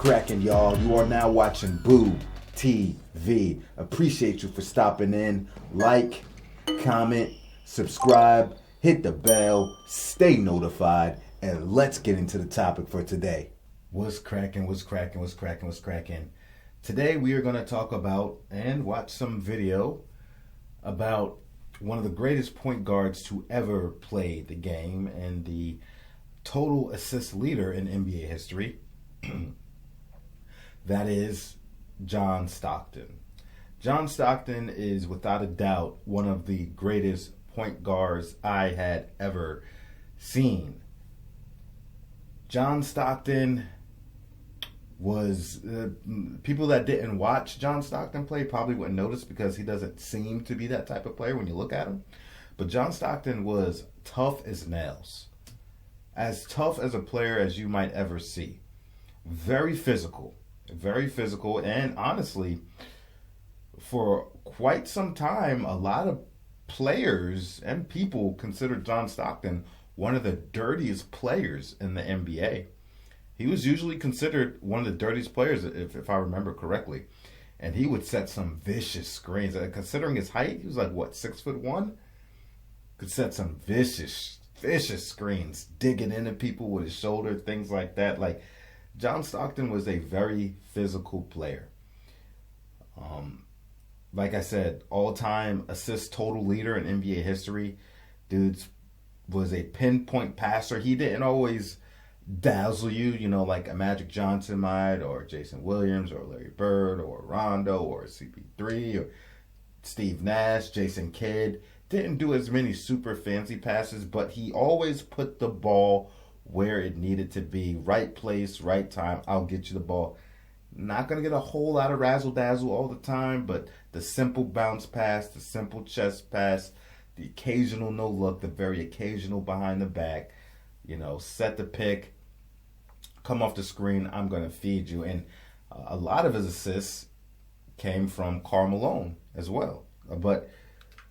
cracking, y'all? You are now watching Boo TV. Appreciate you for stopping in. Like, comment, subscribe, hit the bell, stay notified, and let's get into the topic for today. What's cracking? Today we are going to talk about and watch some video about one of the greatest point guards to ever play the game and the total assist leader in NBA history. That is John Stockton. John Stockton is without a doubt one of the greatest point guards I had ever seen. John Stockton was, people that didn't watch John Stockton play probably wouldn't notice because he doesn't seem to be that type of player when you look at him. But John Stockton was tough as nails. As tough as a player as you might ever see. Very physical, and honestly, for quite some time, a lot of players and people considered John Stockton one of the dirtiest players in the NBA. He was usually considered one of the dirtiest players, if I remember correctly. And he would set some vicious screens. Considering his height, he was like, 6'1"? Could set some vicious screens, digging into people with his shoulder, things like that. Like, John Stockton was a very physical player. Like I said, all-time assist total leader in NBA history. Dude was a pinpoint passer. He didn't always dazzle you, like a Magic Johnson might, or Jason Williams, or Larry Bird, or Rondo, or CP3, or Steve Nash, Jason Kidd. Didn't do as many super fancy passes, but he always put the ball where it needed to be. Right place, right time. I'll get you the ball. Not going to get a whole lot of razzle-dazzle all the time, but the simple bounce pass, the simple chest pass, the occasional no-look, the very occasional behind the back, set the pick, come off the screen, I'm going to feed you. And a lot of his assists came from Karl Malone as well. But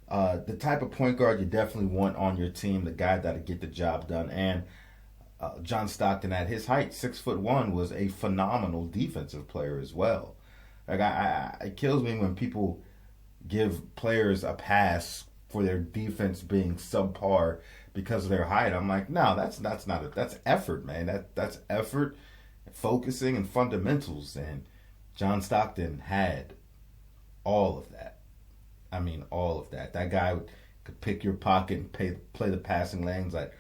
the type of point guard you definitely want on your team, the guy that'll get the job done. And John Stockton, at his height, 6'1", was a phenomenal defensive player as well. Like, it kills me when people give players a pass for their defense being subpar because of their height. I'm like, no, that's effort, man. That's effort, focusing, and fundamentals. And John Stockton had all of that. I mean, all of that. That guy could pick your pocket and play the passing lanes like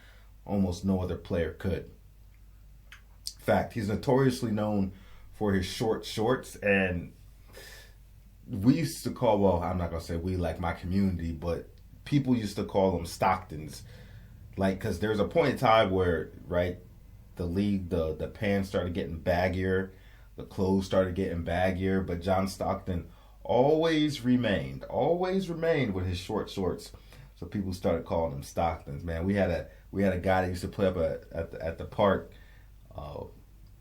almost no other player could. In fact, he's notoriously known for his short shorts, and we used to call, well, I'm not going to say we, like my community, but people used to call them Stocktons. Like, because there's a point in time where, right, the league, the pants started getting baggier, the clothes started getting baggier, but John Stockton always remained with his short shorts. So people started calling him Stocktons. Man, we had a guy that used to play up at the park,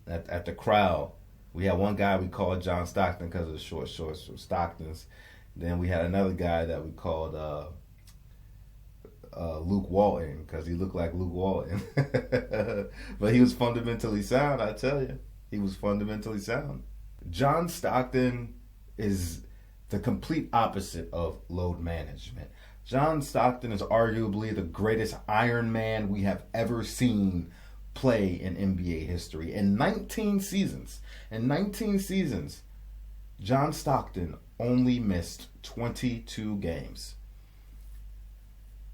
at the crowd. We had one guy we called John Stockton because of the short shorts, so Stocktons. Then we had another guy that we called Luke Walton because he looked like Luke Walton. But he was fundamentally sound, I tell you. He was fundamentally sound. John Stockton is the complete opposite of load management. John Stockton is arguably the greatest Iron Man we have ever seen play in NBA history. In 19 seasons, John Stockton only missed 22 games.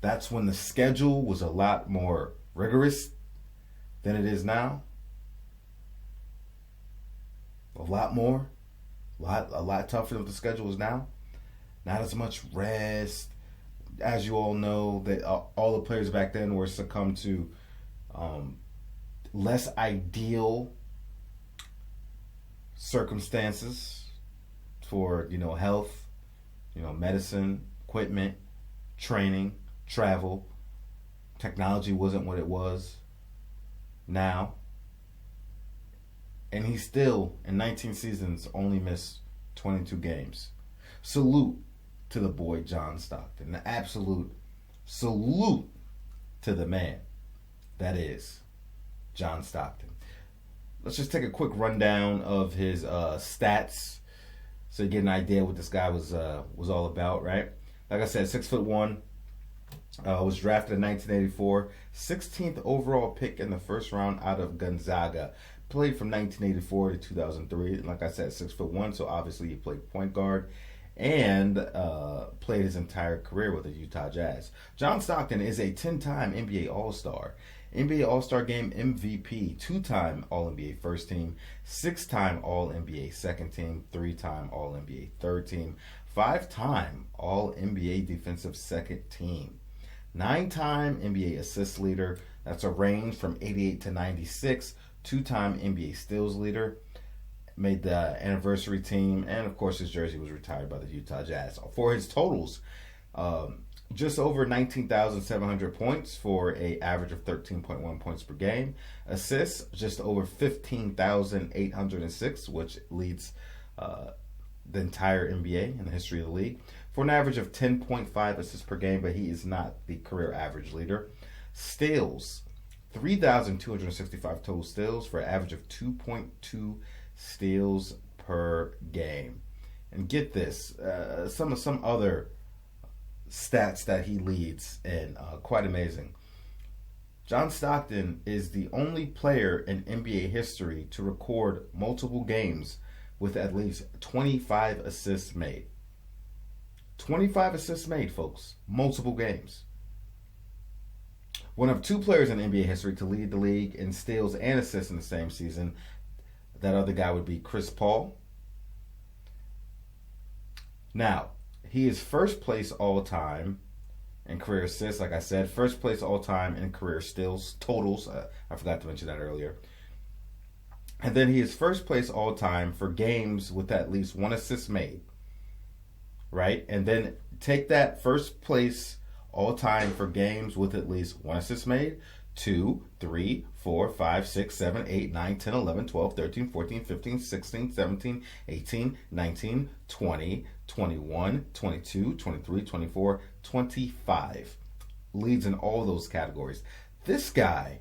That's when the schedule was a lot more rigorous than it is now. A lot tougher than the schedule is now. Not as much rest. As you all know, that all the players back then were succumbed to less ideal circumstances for health, medicine, equipment, training, travel. Technology wasn't what it was now. And he still, in 19 seasons, only missed 22 games. Salute to the boy John Stockton. An absolute salute to the man that is John Stockton. let's just take a quick rundown of his stats, so you get an idea what this guy was all about, right? Like I said, 6'1", was drafted in 1984, 16th overall pick in the first round out of Gonzaga. Played from 1984 to 2003. Like I said, 6'1", so obviously he played point guard and played his entire career with the Utah Jazz. John Stockton is a 10-time NBA All-Star, NBA All-Star Game MVP, 2-time All-NBA First Team, 6-time All-NBA Second Team, 3-time All-NBA Third Team, 5-time All-NBA Defensive Second Team, 9-time NBA Assist Leader. That's a range from 88 to 96. 2-time NBA Steals Leader. Made the anniversary team, and of course his jersey was retired by the Utah Jazz. For his totals, just over 19,700 points for an average of 13.1 points per game. Assists, just over 15,806, which leads the entire NBA in the history of the league, for an average of 10.5 assists per game, but he is not the career average leader. Steals, 3,265 total steals for an average of 2.2 steals per game. And get this, some other stats that he leads in, quite amazing. John Stockton is the only player in NBA history to record multiple games with at least 25 assists made. 25 assists made, folks. Multiple games. One of 2 players in NBA history to lead the league in steals and assists in the same season. That other guy would be Chris Paul. Now, he is first place all time in career assists, like I said. First place all time in career steals, totals. I forgot to mention that earlier. And then he is first place all time for games with at least 1 assist made. Right? And then take that first place all time for games with at least 1 assist made. 2, 3, 4, 5, 6, 7, 8, 9, 10, 11, 12, 13, 14, 15, 16, 17, 18, 19, 20, 21, 22, 23, 24, 25. Leads in all those categories. This guy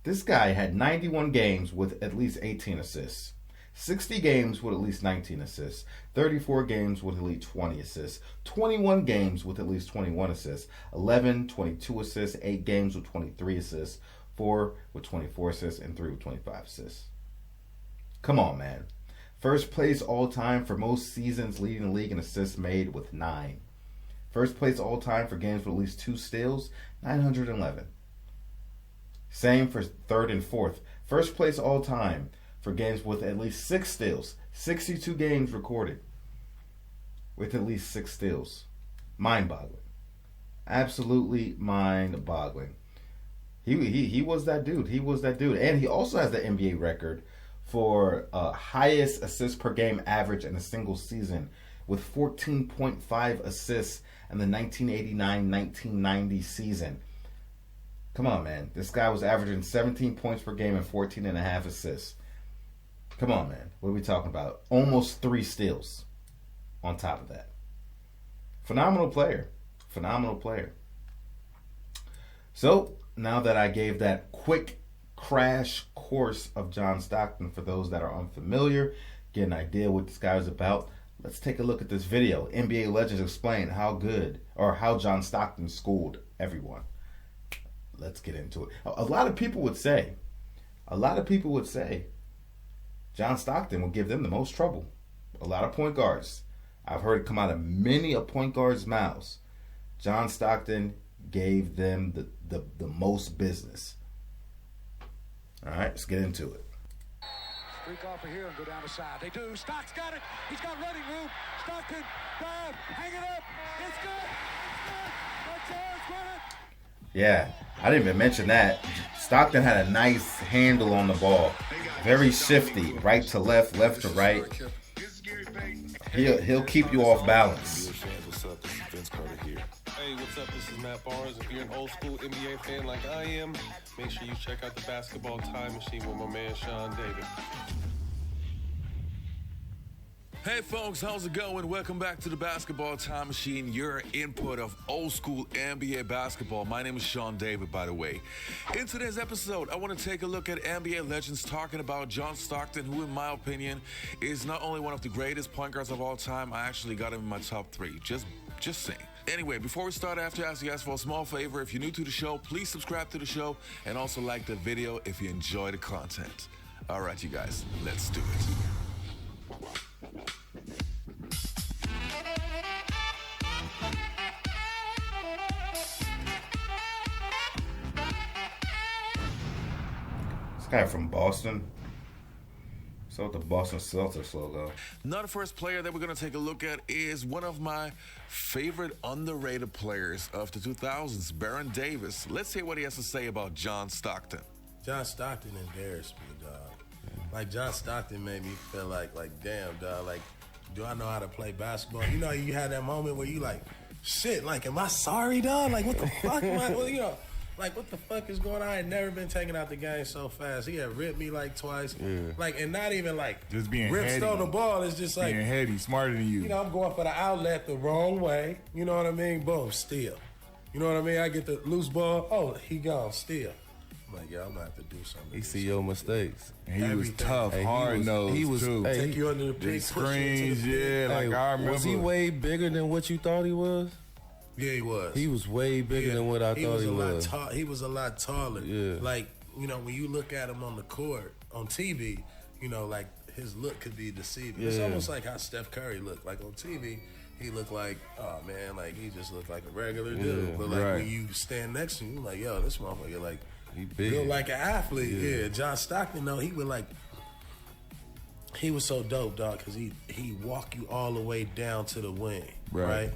had 91 games with at least 18 assists. 60 games with at least 19 assists, 34 games with at least 20 assists, 21 games with at least 21 assists, 11, 22 assists, 8 games with 23 assists, 4 with 24 assists, and 3 with 25 assists. Come on, man. First place all time for most seasons leading the league in assists made with 9. First place all time for games with at least 2 steals, 911. Same for third and fourth. First place all time for games with at least 6 steals. 62 games recorded with at least 6 steals. Mind-boggling. Absolutely mind-boggling. He was that dude. He was that dude. And he also has the NBA record for highest assists per game average in a single season with 14.5 assists in the 1989-1990 season. Come on, man. This guy was averaging 17 points per game and 14.5 assists. Come on, man. What are we talking about? Almost 3 steals on top of that. Phenomenal player. Phenomenal player. So, now that I gave that quick crash course of John Stockton for those that are unfamiliar, get an idea what this guy is about, let's take a look at this video. NBA legends explain how good, or how John Stockton schooled everyone. Let's get into it. A lot of people would say, John Stockton will give them the most trouble. A lot of point guards. I've heard it come out of many a point guard's mouths. John Stockton gave them the most business. All right, let's get into it. Streak off of here and go down the side. They do. Stock's got it. He's got running room. Stockton, grab, hang it up. It's good. It's good. Let's run it. Yeah, I didn't even mention that. Stockton had a nice handle on the ball. Very shifty, right to left, left to right. He'll keep you off balance. Hey, what's up? This is Matt Barnes. If you're an old school NBA fan like I am, make sure you check out the Basketball Time Machine with my man Sean David. Hey folks, how's it going? Welcome back to the Basketball Time Machine, your input of old school NBA basketball. My name is Sean David, by the way. In today's episode, I want to take a look at NBA legends talking about John Stockton, who in my opinion is not only one of the greatest point guards of all time, I actually got him in my top 3. Just saying. Anyway, before we start, I have to ask you guys for a small favor. If you're new to the show, please subscribe to the show and also like the video if you enjoy the content. All right, you guys, let's do it. This guy from Boston. So with the Boston Celtics logo. Now the first player that we're going to take a look at is one of my favorite underrated players of the 2000s, Baron Davis. Let's hear what he has to say about John Stockton. John Stockton embarrassed me, dog. Like, John Stockton made me feel like, damn, dog, like, do I know how to play basketball? You know, you had that moment where you like, shit, like, am I sorry, dog? Like, what the fuck am I, well, you know, like, what the fuck is going on? I had never been taken out the game so fast. He had ripped me like twice. Yeah. Like, and not even like just being ripped heady. on the ball. It's just like being heady, smarter than you. You know, I'm going for the outlet the wrong way. You know what I mean? Boom, steal. You know what I mean? I get the loose ball. Oh, he gone, steal. I'm like, yeah, I'm gonna have to do something. He see your mistakes. And he was tough, hard-nosed, he was too. Take you under the Big pick, screens, yeah, like I remember. Was he way bigger than what you thought he was? Yeah, he was. He was way bigger than what I thought he was. He was a lot taller. Yeah. Like, you know, when you look at him on the court, on TV, you know, like, his look could be deceiving. Yeah. It's almost like how Steph Curry looked. Like, on TV, he looked like, oh, man, like, he just looked like a regular dude. But, like, when you stand next to him, you're like, yo, this motherfucker, like, he big. Built like an athlete. Yeah. John Stockton, though, he would, like, he was so dope, dog, because he walk you all the way down to the wing, right?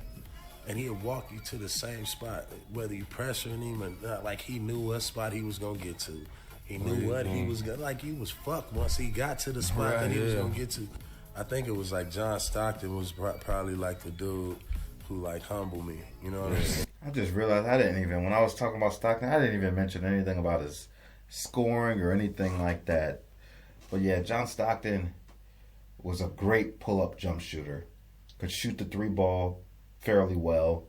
And he'd walk you to the same spot, whether you pressuring him or not. Like, he knew what spot he was going to get to. He knew what he was going to, like, he was fucked once he got to the spot that he was going to get to. I think it was like John Stockton was probably like the dude who, like, humbled me. You know what I'm saying? I just realized when I was talking about Stockton, I didn't even mention anything about his scoring or anything like that. But yeah, John Stockton was a great pull-up jump shooter. Could shoot the 3-ball fairly well.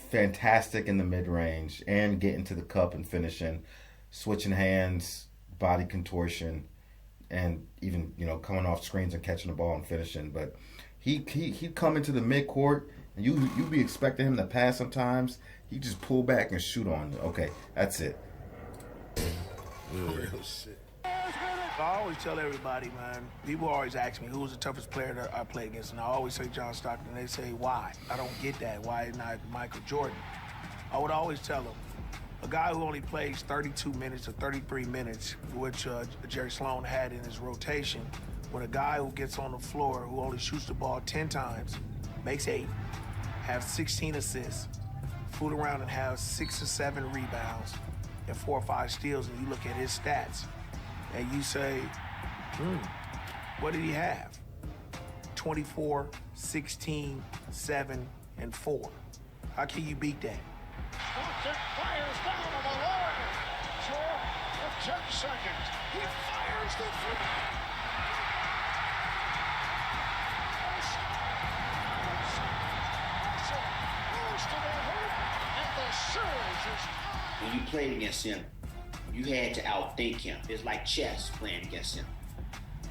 Fantastic in the mid-range and getting to the cup and finishing, switching hands, body contortion, and even, you know, coming off screens and catching the ball and finishing. But he'd come into the mid-court and you'd be expecting him to pass sometimes. He'd just pull back and shoot on you. Okay, that's it. Real shit. I always tell everybody, man, people always ask me, who was the toughest player that I played against? And I always say John Stockton. They say, why? I don't get that. Why not Michael Jordan? I would always tell them, a guy who only plays 32 minutes or 33 minutes, which Jerry Sloan had in his rotation, when a guy who gets on the floor, who only shoots the ball 10 times, makes 8, has 16 assists, fool around and has 6 or 7 rebounds, and 4 or 5 steals, and you look at his stats, and you say, what did he have? 24, 16, 7, and 4. How can you beat that? Stockton fires down on the line. Short for 10 seconds. He fires the three. Goes to the hoop, and the series is tied. When you played against him, you had to outthink him. It's like chess playing against him.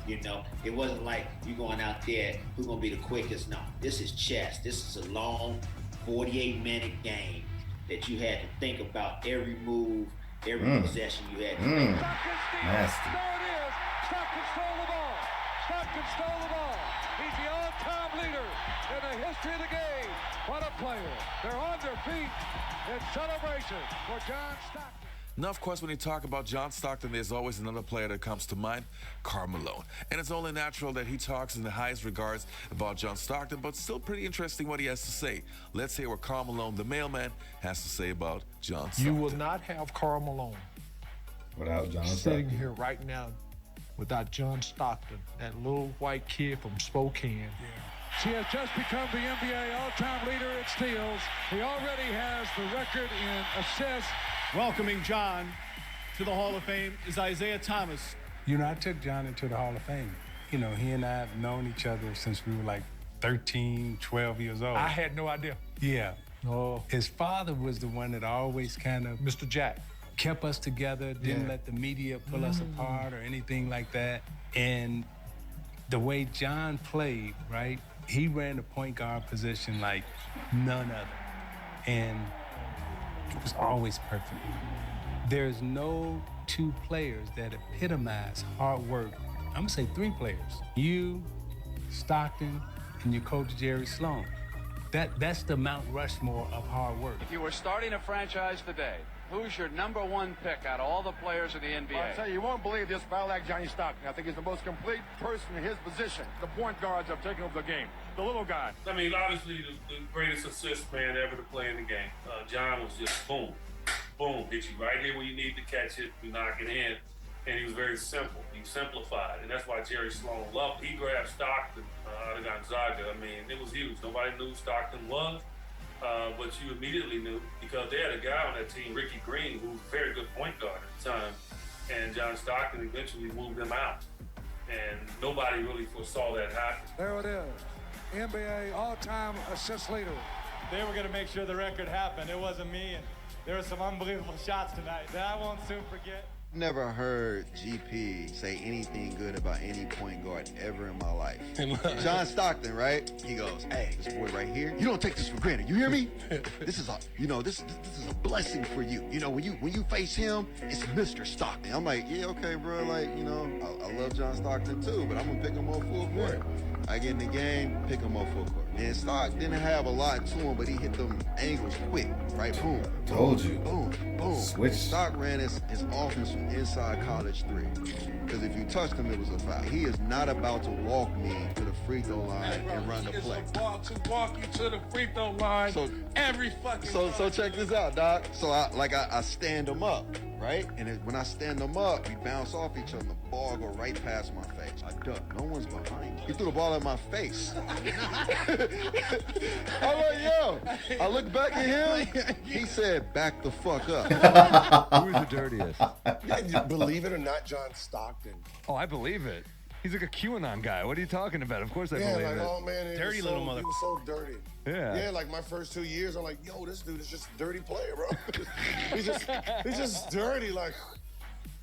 You know, it wasn't like you going out there, who's gonna be the quickest. No, this is chess. This is a long 48-minute game that you had to think about every move, every possession you had to make. Nasty. There it is. Stockton stole the ball. Stockton stole the ball. He's the all-time leader in the history of the game. What a player. They're on their feet in celebration for John Stockton. Now, of course, when you talk about John Stockton, there's always another player that comes to mind, Karl Malone. And it's only natural that he talks in the highest regards about John Stockton, but still pretty interesting what he has to say. Let's hear what Karl Malone, the mailman, has to say about John Stockton. You will not have Karl Malone without John sitting Stockton here right now without John Stockton, that little white kid from Spokane. He has just become the NBA all-time leader in steals. He already has the record in assists. Welcoming John to the Hall of Fame is Isaiah Thomas. You know, I took John into the Hall of Fame. he and I have known each other since we were like 13, 12 years old. I had no idea. Yeah. Oh. His father was the one that always kind of Mr. Jack kept us together, didn't let the media pull us apart or anything like that. And the way John played, right? He ran the point guard position like none other. And it was always perfect. There's no two players that epitomize hard work. I'm gonna say three players. You, Stockton, and your coach Jerry Sloan. That's the Mount Rushmore of hard work. If you were starting a franchise today, who's your number one pick out of all the players in the NBA? Well, I'll tell you, you won't believe this, but I like Johnny Stockton. I think he's the most complete person in his position. The point guards have taken over the game. The little guy. I mean, obviously, the greatest assist man ever to play in the game. John was just boom, boom, hit you right here where you need to catch it, you knock it in. And he was very simple. He simplified, and that's why Jerry Sloan loved it. He grabbed Stockton out of Gonzaga. I mean, it was huge. Nobody knew who Stockton was, but you immediately knew because they had a guy on that team, Ricky Green, who was a very good point guard at the time, and John Stockton eventually moved him out, and nobody really foresaw that happening. There it is, NBA all-time assist leader. They were going to make sure the record happened. It wasn't me, and there were some unbelievable shots tonight that I won't soon forget. Never heard GP say anything good about any point guard ever in my life. John Stockton, right? He goes, "Hey, this boy right here, you don't take this for granted. You hear me? This is a, this is a blessing for you. When you face him, it's Mr. Stockton." I'm like, "Yeah, okay, bro. Like, I love John Stockton too, but I'm gonna pick him up full court. I get in the game, pick him up full court." And Stock didn't have a lot to him, but he hit them angles quick, right? Boom. Told you. Boom. Boom. Switch. Stock ran his offense from inside college three. Because if you touched him, it was a foul. He is not about to walk me to the free throw line and run the play. It's about to walk you to the free throw line every fucking time. So check this out, Doc. So I stand him up, right? And when I stand him up, we bounce off each other. And the ball go right past my face. I duck. No one's behind me. He threw the ball in my face. I'm like, yo. I look back at him. He said, "Back the fuck up." Who's the dirtiest? Believe it or not, John Stockton. Oh, I believe it. He's like a QAnon guy. What are you talking about? Of course I believe it. Oh man, Dirty little mother. He was so dirty. Yeah. Yeah, like my first 2 years, I'm like, yo, this dude is just a dirty player, bro. he's just dirty. Like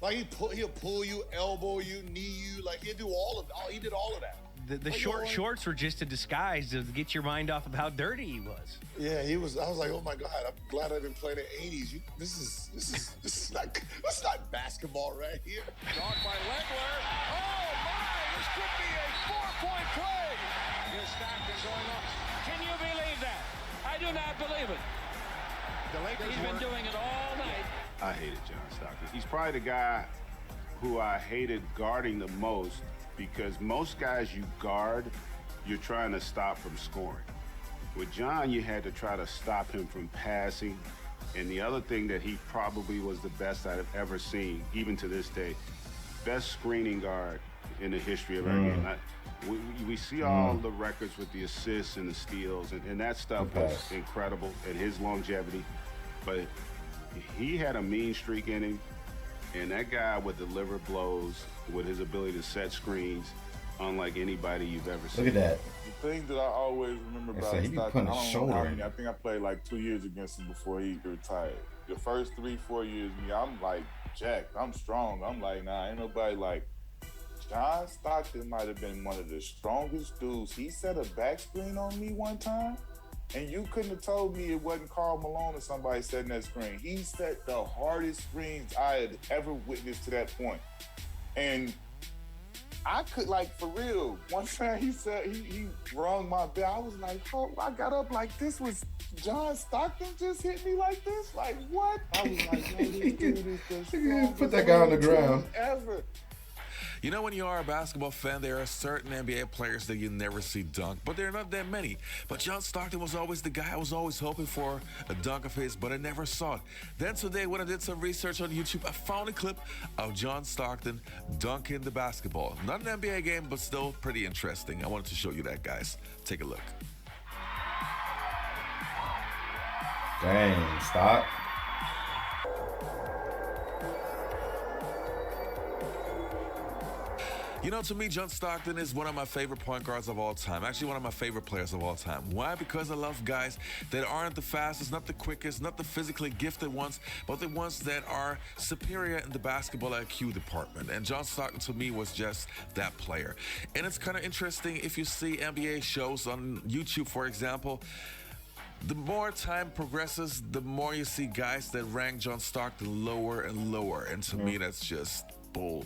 he'll pull you, elbow you, knee you. Like he did all of that. The short shorts were just a disguise to get your mind off of how dirty he was. Yeah, he was. I was like, oh my god, I'm glad I didn't play in the '80s. This is not basketball right here. Drawn by Legler. Oh my! This could be a 4-point play. Here's Stockton going off. Can you believe that? I do not believe it. The Lakers. He's been doing it all night. I hated John Stockton. He's probably the guy who I hated guarding the most. Because most guys you guard, you're trying to stop from scoring. With John, you had to try to stop him from passing. And the other thing that he probably was the best I've ever seen, even to this day, best screening guard in the history of our game. We see all the records with the assists and the steals, and that stuff was incredible, and his longevity. But he had a mean streak in him. And that guy would deliver blows with his ability to set screens, unlike anybody you've ever seen. Look at that. The thing that I always remember about Stockton, I think I played like 2 years against him before he retired. The first 3-4 years, I'm like jacked. I'm strong. I'm like, nah, ain't nobody like. John Stockton might have been one of the strongest dudes. He set a back screen on me one time. And you couldn't have told me it wasn't Karl Malone or somebody setting that screen. He set the hardest screens I had ever witnessed to that point. And I could, like, for real, one time he said he rung my bell. I was like, oh, I got up like this was John Stockton just hit me like this? Like, what? I was like, yo, this dude is the strongest put that guy on the ground ever. You know, when you are a basketball fan, there are certain NBA players that you never see dunk, but there are not that many. But John Stockton was always the guy I was always hoping for a dunk of his, but I never saw it. Then today, when I did some research on YouTube, I found a clip of John Stockton dunking the basketball. Not an NBA game, but still pretty interesting. I wanted to show you that, guys. Take a look. Dang, Stock. You know, to me, John Stockton is one of my favorite point guards of all time. Actually, one of my favorite players of all time. Why? Because I love guys that aren't the fastest, not the quickest, not the physically gifted ones, but the ones that are superior in the basketball IQ department. And John Stockton, to me, was just that player. And it's kind of interesting if you see NBA shows on YouTube, for example. The more time progresses, the more you see guys that rank John Stockton lower and lower. And to me, that's just bull.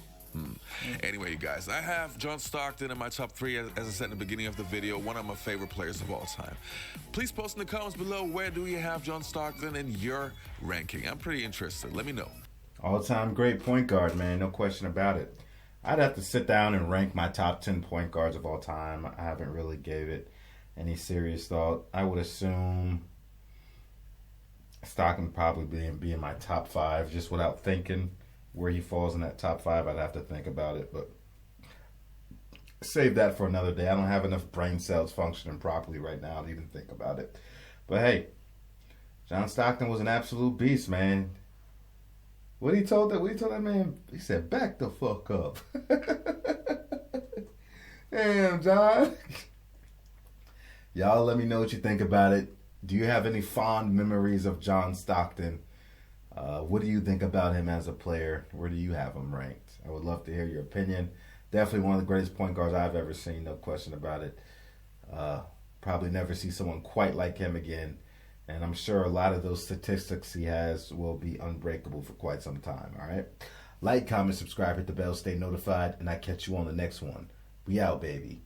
Anyway, you guys, I have John Stockton in my top 3, as I said in the beginning of the video, one of my favorite players of all time. Please post in the comments below, where do you have John Stockton in your ranking? I'm pretty interested. Let me know. All-time great point guard, man. No question about it. I'd have to sit down and rank my top 10 point guards of all time. I haven't really gave it any serious thought. I would assume Stockton probably be in my top 5 just without thinking. Where he falls in that top 5, I'd have to think about it, but save that for another day. I don't have enough brain cells functioning properly right now to even think about it. But hey, John Stockton was an absolute beast, man. What he told that man? He said, "Back the fuck up." Damn, John. Y'all let me know what you think about it. Do you have any fond memories of John Stockton? What do you think about him as a player? Where do you have him ranked? I would love to hear your opinion. Definitely one of the greatest point guards I've ever seen, no question about it. Probably never see someone quite like him again. And I'm sure a lot of those statistics he has will be unbreakable for quite some time, all right? Like, comment, subscribe, hit the bell, stay notified, and I catch you on the next one. We out, baby.